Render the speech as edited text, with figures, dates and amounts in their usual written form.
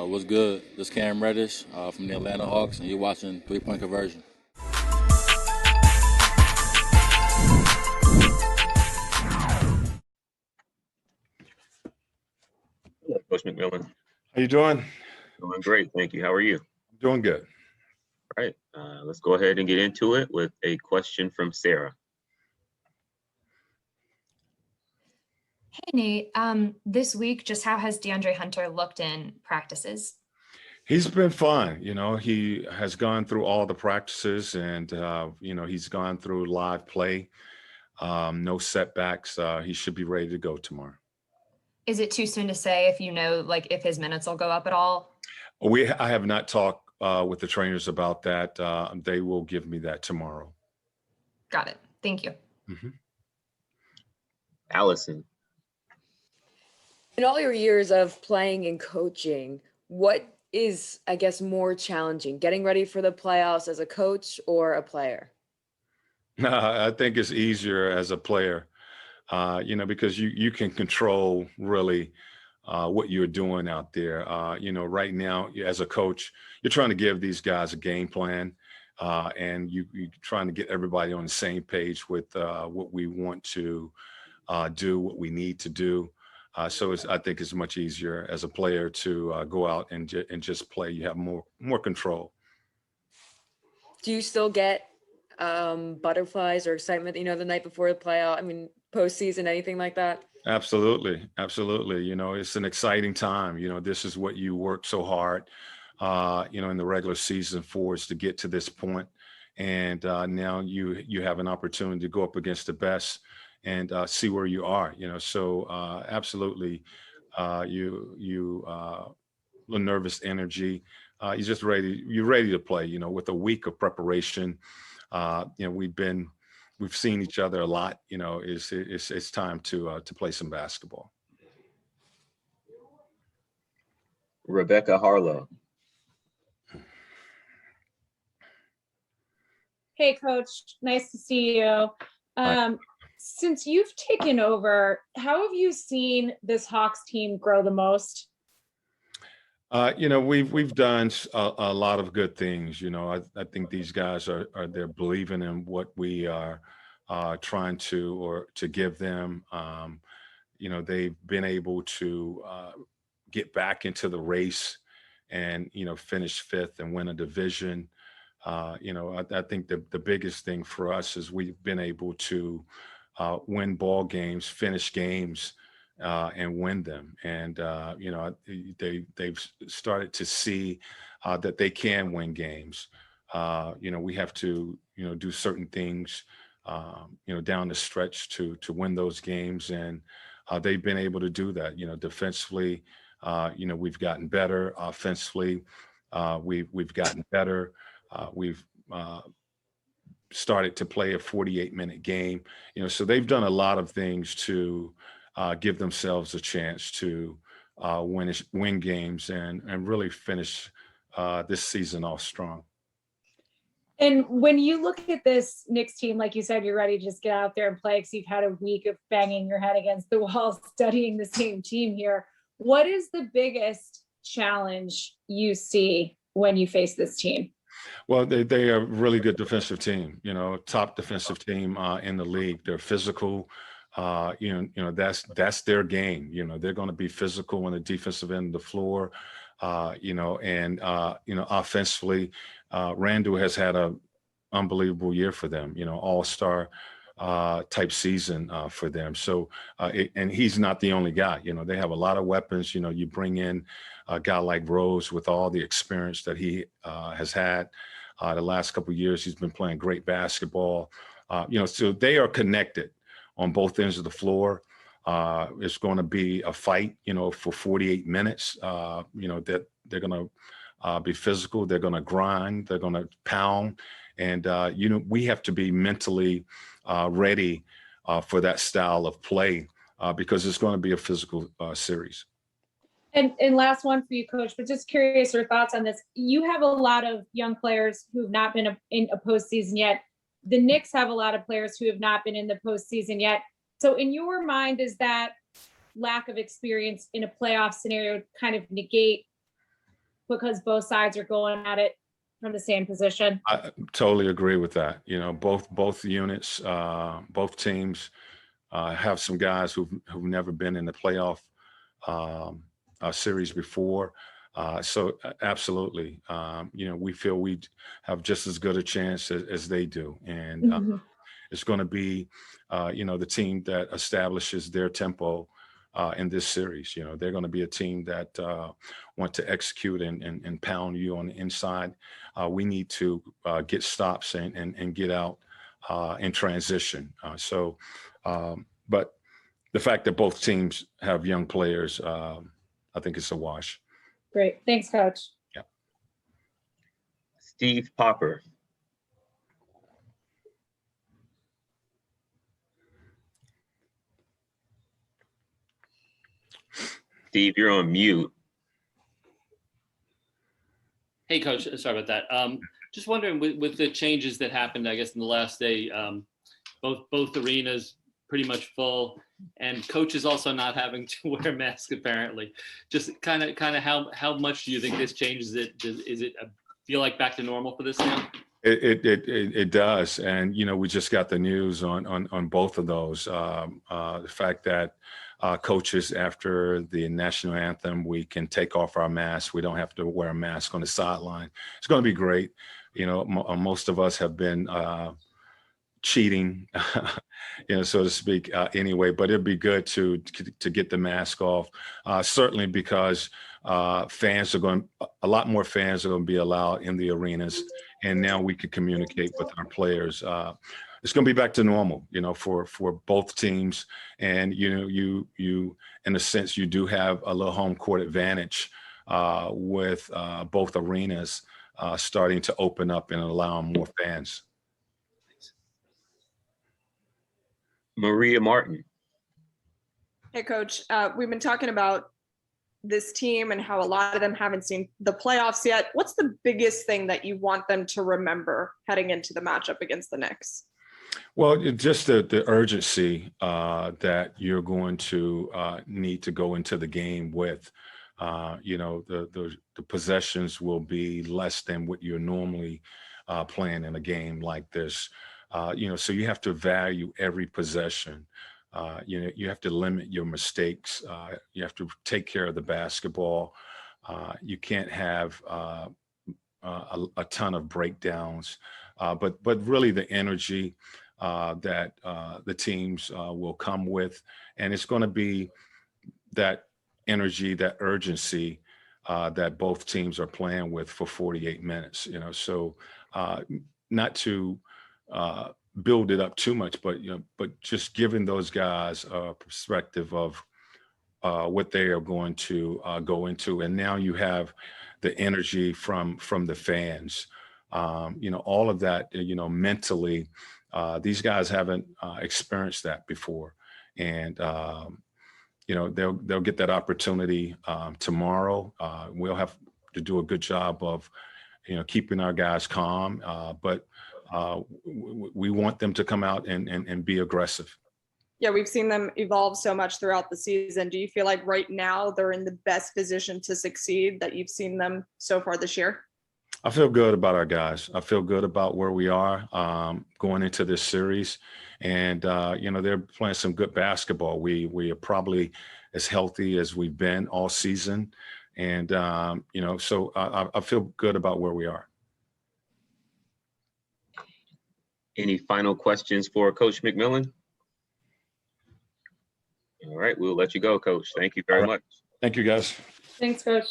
What's good? This Cam Reddish from the Atlanta Hawks, and you're watching Three Point Conversion. Coach McMillan. How you doing? Doing great, thank you. How are you? Doing good. All right, let's go ahead and get into it with a question from Sarah. Hey, Nate. This week, just how has DeAndre Hunter looked in practices? He's been fine. He has gone through all the practices and, he's gone through live play. No setbacks. He should be ready to go tomorrow. Is it too soon to say if you know, if his minutes will go up at all? I have not talked with the trainers about that. They will give me that tomorrow. Got it. Thank you. Mm-hmm. Allison. In all your years of playing and coaching, what is, I guess, more challenging, getting ready for the playoffs as a coach or a player? I think it's easier as a player, because you can control really what you're doing out there. Right now, as a coach, you're trying to give these guys a game plan, and you're trying to get everybody on the same page with what we want to do, what we need to do. So I think it's much easier as a player to go out and just play. You have more control. Do you still get butterflies or excitement, the night before the playoff? I mean, postseason, anything like that? Absolutely. It's an exciting time. This is what you work so hard, in the regular season for, is to get to this point. And now you have an opportunity to go up against the best and see where you are. So absolutely, you nervous energy. You're just ready. You're ready to play. With a week of preparation. We've seen each other a lot. It's time to play some basketball. Rebecca Harlow. Hey, Coach. Nice to see you. Since you've taken over, how have you seen this Hawks team grow the most? We've done a lot of good things. I think these guys they're believing in what we are trying to give them. They've been able to get back into the race and finish fifth and win a division. I think the biggest thing for us is we've been able to win ball games, finish games, and win them. And they've started to see that they can win games. We have to do certain things down the stretch to win those games, and they've been able to do that. Defensively, we've gotten better. Offensively, we've gotten better. We've started to play a 48-minute game. So they've done a lot of things to give themselves a chance to win games and really finish this season off strong. And when you look at this Knicks team, like you said, you're ready to just get out there and play because you've had a week of banging your head against the wall, studying the same team here. What is the biggest challenge you see when you face this team? Well, they are a really good defensive team, top defensive team in the league. They're physical. That's their game. They're going to be physical on the defensive end of the floor. Offensively, Randall has had an unbelievable year for them, all-star type season for them. So, and he's not the only guy. They have a lot of weapons. You bring in a guy like Rose with all the experience that he has had the last couple of years. He's been playing great basketball. So they are connected on both ends of the floor. It's going to be a fight, for 48 minutes. That they're going to be physical. They're going to grind. They're going to pound. And, we have to be mentally ready for that style of play because it's going to be a physical series. And last one for you, Coach, but just curious your thoughts on this. You have a lot of young players who've not been in a postseason yet. The Knicks have a lot of players who have not been in the postseason yet. So in your mind, does that lack of experience in a playoff scenario kind of negate because both sides are going at it from the same position? I totally agree with that. Both units, both teams have some guys who've never been in the playoff series before. So absolutely, we feel we have just as good a chance as they do. And it's going to be, the team that establishes their tempo in this series. They're going to be a team that want to execute and pound you on the inside. We need to get stops and get out in transition. But the fact that both teams have young players, I think it's a wash. Great. Thanks, Coach. Yeah. Steve Popper. Steve, you're on mute. Hey, Coach. Sorry about that. Just wondering, with the changes that happened, I guess, in the last day, both arenas pretty much full, and coaches also not having to wear masks apparently. Just kind of how much do you think this changes it? Is it feel like back to normal for this now? It does, and we just got the news on both of those. The fact that coaches, after the national anthem, we can take off our masks. We don't have to wear a mask on the sideline. It's going to be great. Most of us have been cheating, so to speak, anyway. But it'd be good to get the mask off. Certainly because a lot more fans are going to be allowed in the arenas, and now we can communicate with our players. It's going to be back to normal, for both teams. And you in a sense, you do have a little home court advantage with both arenas starting to open up and allow more fans. Maria Martin. Hey, Coach. We've been talking about this team and how a lot of them haven't seen the playoffs yet. What's the biggest thing that you want them to remember heading into the matchup against the Knicks? Well, just the urgency that you're going to need to go into the game with. The possessions will be less than what you're normally playing in a game like this. So you have to value every possession. You have to limit your mistakes. You have to take care of the basketball. You can't have a ton of breakdowns, but really the energy that the teams will come with, and it's going to be that energy, that urgency that both teams are playing with for 48 minutes. So not to build it up too much, but just giving those guys a perspective of what they are going to go into. And now you have the energy from the fans, all of that, mentally, these guys haven't experienced that before. And, they'll get that opportunity tomorrow. We'll have to do a good job of, keeping our guys calm, but we want them to come out and be aggressive. Yeah, we've seen them evolve so much throughout the season. Do you feel like right now they're in the best position to succeed that you've seen them so far this year? I feel good about our guys. I feel good about where we are going into this series. And, they're playing some good basketball. We are probably as healthy as we've been all season. And, so I feel good about where we are. Any final questions for Coach McMillan? All right, we'll let you go, Coach. Thank you very much. Thank you, guys. Thanks, Coach.